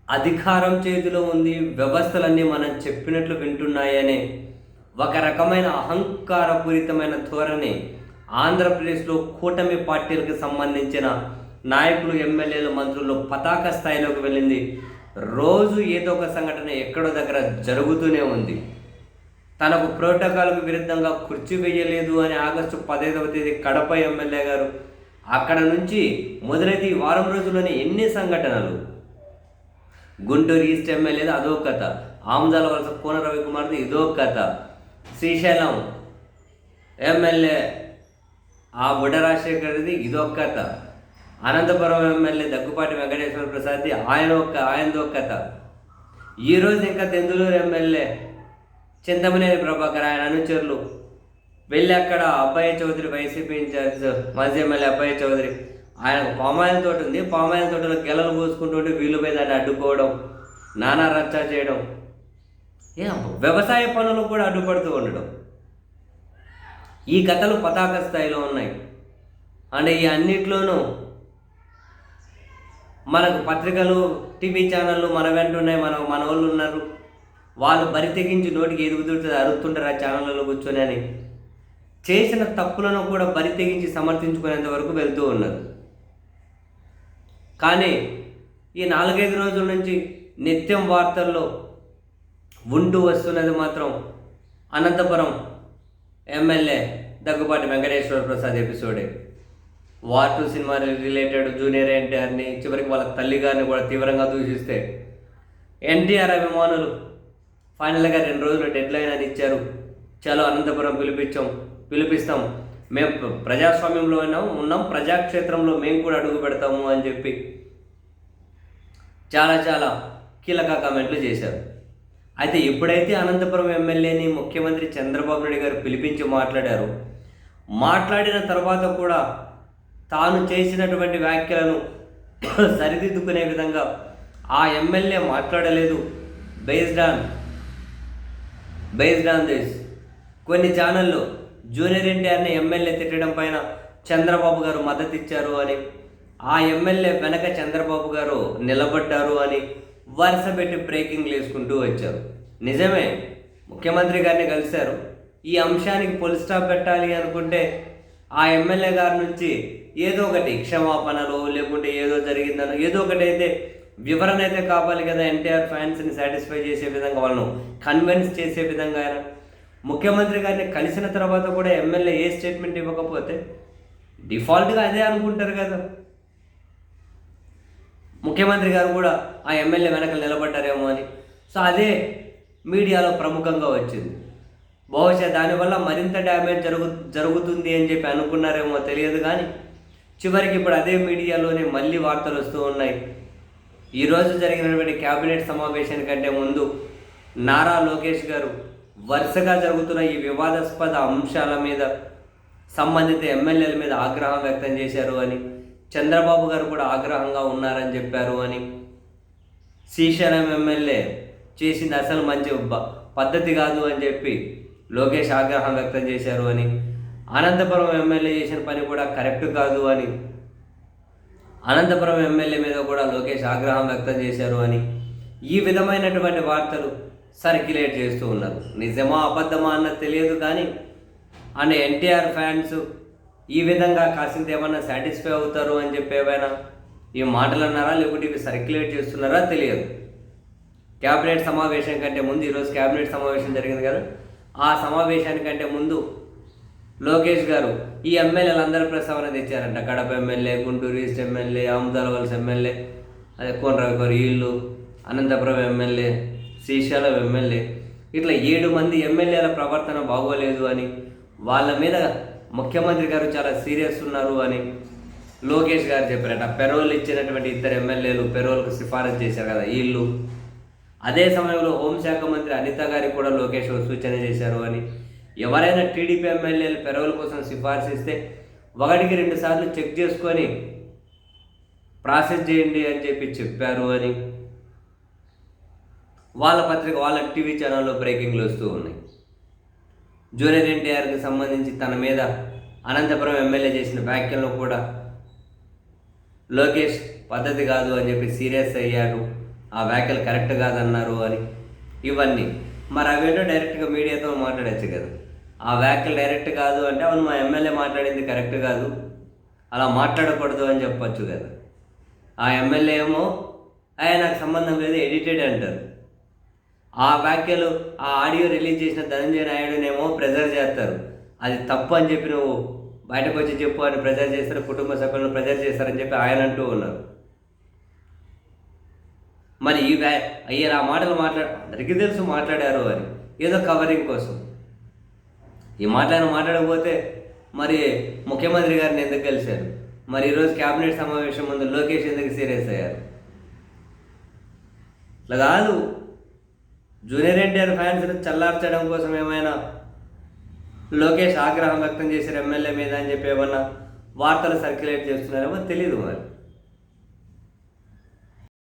అధికారం చేతిలో ఉంది, వ్యవస్థలన్నీ మనం చెప్పినట్లు వింటున్నాయనే ఒక రకమైన అహంకారపూరితమైన ధోరణి ఆంధ్రప్రదేశ్లో కూటమి పార్టీలకు సంబంధించిన నాయకులు, ఎమ్మెల్యేలు, మంత్రులు పతాక స్థాయిలోకి వెళ్ళింది. రోజు ఏదో ఒక సంఘటన ఎక్కడో దగ్గర జరుగుతూనే ఉంది. తనకు ప్రోటోకాల్కు విరుద్ధంగా కుర్చీ వేయలేదు అని ఆగస్టు 15వ తేదీ కడప ఎమ్మెల్యే గారు అక్కడ నుంచి మొదలైతే ఈ వారం రోజుల్లోనే ఎన్ని సంఘటనలు. గుంటూరు ఈస్ట్ ఎమ్మెల్యేది అదో కథ, ఆముదాల వలస కోన రవికుమార్ది ఇదో కథ, శ్రీశైలం ఎమ్మెల్యే ఆ బుడ్డ రాజశేఖర్ది ఇదో కథ, అనంతపురం ఎమ్మెల్యే దగ్గుపాటి వెంకటేశ్వర ప్రసాద్ది ఆయనదో కథ. ఈరోజు ఇంకా తెందులూరు ఎమ్మెల్యే చింతమనేని ప్రభాకర్ ఆయన అనుచరులు వెళ్ళి అక్కడ అబ్బాయి చౌదరి, వైసీపీ ఇన్ఛార్జ్ మాజీ ఎమ్మెల్యే అబ్బాయి చౌదరి, ఆయన పామాయిల్ తోట ఉంది, పామాయిల్ తోటలో గెలలు పోసుకుంటుంటే వీళ్ళపై దాన్ని అడ్డుకోవడం, నానా రచ్చ చేయడం, వ్యవసాయ పనులు కూడా అడ్డుపడుతూ ఉండడం. ఈ కథలు పతాక స్థాయిలో ఉన్నాయి. అంటే ఈ అన్నిట్లోనూ మనకు పత్రికలు, టీవీ ఛానళ్ళు మన వెంట ఉన్నాయి, మన వాళ్ళు ఉన్నారు, వాళ్ళు బరి తెగించి నోటికి ఎదుగుతుంటే అరుతుంటారు ఆ ఛానళ్ళలో కూర్చొని అని చేసిన తప్పులను కూడా బరి తెగించి సమర్థించుకునేంత వరకు వెళ్తూ ఉన్నారు. కానీ ఈ 4-5 రోజుల నుంచి నిత్యం వార్తల్లో ఉంటూ వస్తున్నది మాత్రం అనంతపురం ఎమ్మెల్యే దగ్గుపాటి వెంకటేశ్వర ప్రసాద్ ఎపిసోడే. వార్ 2 సినిమా రిలేటెడ్ జూనియర్ ఎన్టీఆర్ని, చివరికి వాళ్ళ తల్లిగారిని కూడా తీవ్రంగా దూషిస్తే ఎన్టీఆర్ అభిమానులు ఫైనల్గా 2 రోజులు డెడ్లైన్ అని ఇచ్చారు. చలో అనంతపురం పిలిపిస్తాం, మేము ప్రజాస్వామ్యంలో ఉన్నాం, ప్రజాక్షేత్రంలో మేము కూడా అడుగు పెడతాము అని చెప్పి చాలా కీలక కామెంట్లు చేశారు. అయితే ఎప్పుడైతే అనంతపురం ఎమ్మెల్యేని ముఖ్యమంత్రి చంద్రబాబు నాయుడు గారు పిలిపించి మాట్లాడిన తర్వాత కూడా తాను చేసినటువంటి వ్యాఖ్యలను సరిదిద్దుకునే విధంగా ఆ ఎమ్మెల్యే మాట్లాడలేదు. బేస్డ్ ఆన్ దిస్ కొన్ని ఛానళ్ళు జూనియర్ ఎన్టీఆర్ని ఎమ్మెల్యే తిట్టడం పైన చంద్రబాబు గారు మద్దతు ఇచ్చారు అని, ఆ ఎమ్మెల్యే వెనక చంద్రబాబు గారు నిలబడ్డారు అని వరుస పెట్టి బ్రేకింగ్లు వేసుకుంటూ వచ్చారు. నిజమే, ముఖ్యమంత్రి గారిని కలిశారు. ఈ అంశానికి ఫుల్ స్టాప్ పెట్టాలి అనుకుంటే ఆ ఎమ్మెల్యే గారి నుంచి ఏదో ఒకటి క్షమాపణలు, లేకుంటే ఏదో జరిగిందనో ఏదో ఒకటి అయితే వివరణ అయితే కావాలి కదా. ఎన్టీఆర్ ఫ్యాన్స్ని సాటిస్ఫై చేసే విధంగా, వాళ్ళను కన్విన్స్ చేసే విధంగా ఆయన ముఖ్యమంత్రి గారిని కలిసిన తర్వాత కూడా ఎమ్మెల్యే ఏ స్టేట్మెంట్ ఇవ్వకపోతే డిఫాల్ట్గా అదే అనుకుంటారు కదా. ముఖ్యమంత్రి గారు కూడా ఆ ఎమ్మెల్యే వెనక నిలబడ్డారేమో అని. సో అదే మీడియాలో ప్రముఖంగా వచ్చింది. బహుశా దానివల్ల మరింత డ్యామేజ్ జరుగుతుంది అని చెప్పి అనుకున్నారేమో తెలియదు. కానీ చివరికి ఇప్పుడు అదే మీడియాలోనే మళ్ళీ వార్తలు వస్తూ ఉన్నాయి. ఈరోజు జరిగినటువంటి క్యాబినెట్ సమావేశానికంటే ముందు నారా లోకేష్ గారు వరుసగా జరుగుతున్న ఈ వివాదాస్పద అంశాల మీద సంబంధిత ఎమ్మెల్యేల మీద ఆగ్రహం వ్యక్తం చేశారు అని, చంద్రబాబు గారు కూడా ఆగ్రహంగా ఉన్నారని చెప్పారు అని, శ్రీశైలం ఎమ్మెల్యే చేసింది అసలు మంచి పద్ధతి కాదు అని చెప్పి లోకేష్ ఆగ్రహం వ్యక్తం చేశారు అని, అనంతపురం ఎమ్మెల్యే చేసిన పని కూడా కరెక్ట్ కాదు అని, అనంతపురం ఎమ్మెల్యే మీద కూడా లోకేష్ ఆగ్రహం వ్యక్తం చేశారు అని ఈ విధమైనటువంటి వార్తలు సర్క్యులేట్ చేస్తూ ఉన్నారు. నిజమా అబద్ధమా అన్నది తెలియదు. కానీ అంటే ఎన్టీఆర్ ఫ్యాన్స్ ఈ విధంగా కాసింత ఏమన్నా సాటిస్ఫై అవుతారు అని చెప్పి ఏమైనా ఈ మాటలు అన్నారా, లేకుంటే ఇవి సర్క్యులేట్ చేస్తున్నారా తెలియదు. క్యాబినెట్ సమావేశం కంటే ముందు, ఈరోజు క్యాబినెట్ సమావేశం జరిగింది కదా, ఆ సమావేశానికంటే ముందు లోకేష్ గారు ఈ ఎమ్మెల్యేలందరూ ప్రస్తావన తెచ్చారంట. Kadapa MLA, Guntur east MLA, Amudala Valasa MLA, అదే కోన రవికుమార్ వీళ్ళు, అనంతపురం ఎమ్మెల్యే, శ్రీశైలం ఎమ్మెల్యే, ఇట్లా 7 మంది ఎమ్మెల్యేల ప్రవర్తన బాగోలేదు అని, వాళ్ళ మీద ముఖ్యమంత్రి గారు చాలా సీరియస్ ఉన్నారు అని లోకేష్ గారు చెప్పారట. పెరోల్ ఇచ్చినటువంటి 2 ఎమ్మెల్యేలు పెరోల్కు సిఫారసు చేశారు కదా వీళ్ళు. అదే సమయంలో హోంశాఖ మంత్రి అనిత గారికి కూడా లోకేష్ సూచన చేశారు అని, ఎవరైనా టీడీపీ ఎమ్మెల్యేలు పెరోల్ కోసం సిఫార్సు ఇస్తే 1-2 సార్లు చెక్ చేసుకొని ప్రాసెస్ చేయండి అని చెప్పి చెప్పారు అని వాళ్ళ టీవీ ఛానల్లో బ్రేకింగ్లు వస్తూ ఉన్నాయి. జూనియర్ ఎన్టీఆర్కి సంబంధించి తన మీద అనంతపురం ఎమ్మెల్యే చేసిన వ్యాఖ్యలను కూడా లోకేష్ పద్ధతి కాదు అని చెప్పి సీరియస్ అయ్యారు. ఆ వ్యాఖ్యలు కరెక్ట్ కాదన్నారు అని. ఇవన్నీ మరి అవేంటో డైరెక్ట్గా మీడియాతో మాట్లాడచ్చు కదా. ఆ వ్యాఖ్యలు డైరెక్ట్ కాదు అంటే అవును మా ఎమ్మెల్యే మాట్లాడింది కరెక్ట్ కాదు, అలా మాట్లాడకూడదు అని చెప్పచ్చు కదా. ఆ ఎమ్మెల్యే ఏమో నాకు సంబంధం లేదు ఎడిటెడ్ అంటారు. ఆ వ్యాఖ్యలు ఆ ఆడియో రిలీజ్ చేసిన ధనంజయ నాయుడునేమో ప్రెజర్ చేస్తారు. అది తప్పు అని చెప్పి నువ్వు బయటకు వచ్చి చెప్పు అని ప్రెజర్ చేస్తారు, కుటుంబ సభ్యులను ప్రెజర్ చేస్తారని చెప్పి ఆయన అంటూ ఉన్నారు. మరి అయ్యారు ఆ మాటలు అందరికీ తెలుసు మాట్లాడారు అని, ఏదో కవరింగ్ కోసం. ఈ మాట్లాడకపోతే మరి ముఖ్యమంత్రి గారిని ఎందుకు కలిశారు? మరి ఈరోజు క్యాబినెట్ సమావేశం ముందు లోకేష్ ఎందుకు సీరియస్ అయ్యారు? అట్లా కాదు. జూనియర్ ఎన్టీఆర్ ఫ్యాన్స్ చల్లార్చడం కోసం ఏమైనా లోకేష్ ఆగ్రహం వ్యక్తం చేశారు ఎమ్మెల్యే మీద అని చెప్పి ఏమన్నా వార్తలు సర్క్యులేట్ చేస్తున్నారేమో తెలీదు మరి.